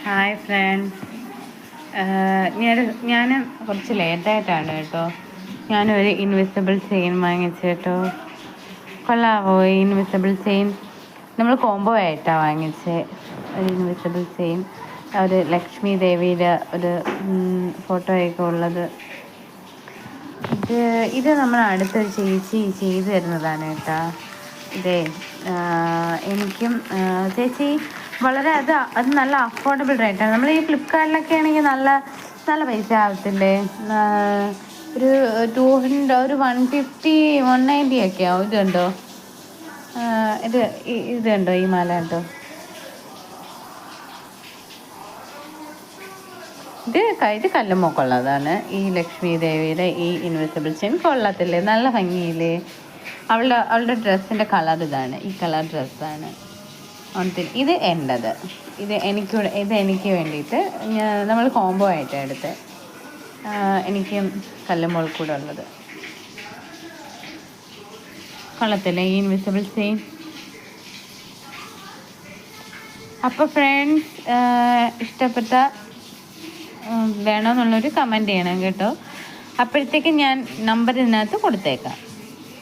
Hi friends. ഞാൻ കുറച്ച് ലേറ്റായിട്ടാണ് കേട്ടോ. ഞാനൊരു ഇൻവിസിബിൾ ചെയിൻ വാങ്ങിച്ചു കേട്ടോ. കൊള്ളാവോ ഈ ഇൻവിസിബിൾ ചെയിൻ? നമ്മൾ കോംബോ ആയിട്ടാണ് വാങ്ങിച്ചത്. ഒരു ഇൻവിസിബിൾ ചെയിൻ, ഒരു ലക്ഷ്മി ദേവിയുടെ ഒരു ഫോട്ടോയൊക്കെ ഉള്ളത്. ഇത് നമ്മൾ അടുത്തൊരു ചേച്ചി ചെയ്തു തരുന്നതാണ് കേട്ടോ. ഇതേ എനിക്കും ചേച്ചി വളരെ അത് നല്ല അഫോർഡബിൾ റേറ്റാണ്. നമ്മൾ ഈ ഫ്ലിപ്കാർട്ടിലൊക്കെ ആണെങ്കിൽ നല്ല നല്ല പൈസ ആവത്തില്ലേ? ഒരു 200, ഒരു 150, 190 ഒക്കെ ആവും. ഇതുണ്ടോ? ഇതുണ്ടോ? ഈ മാല ഉണ്ടോ? ഇത് കല്ലുമൊക്കെയുള്ളതാണ്. ഈ ലക്ഷ്മി ദേവിയുടെ ഈ ഇൻവിസിബിൾ ചെയിൻ കൊള്ളത്തില്ലേ? നല്ല ഭംഗിയില്ലേ? അവളുടെ ഡ്രസ്സിൻ്റെ കളർ ഇതാണ്. ഈ കളർ ഡ്രസ്സാണ് ഓണത്തിന്. ഇത് എൻ്റെത്. ഇത് എനിക്ക് വേണ്ടിയിട്ട് നമ്മൾ കോംബോ ആയിട്ടാണ് എടുത്ത്. എനിക്കും കല്ലുമോൾ കൂടെ ഉള്ളത്. കൊള്ളത്തില്ലേ ഈ ഇൻവിസിബിൾ ചെയിൻ? അപ്പോൾ ഫ്രണ്ട്സ്, ഇഷ്ടപ്പെട്ട വേണമെന്നുള്ളൊരു കമൻറ്റ് ചെയ്യണം കേട്ടോ. അപ്പോഴത്തേക്ക് ഞാൻ നമ്പർ ഇതിനകത്ത് കൊടുത്തേക്കാം.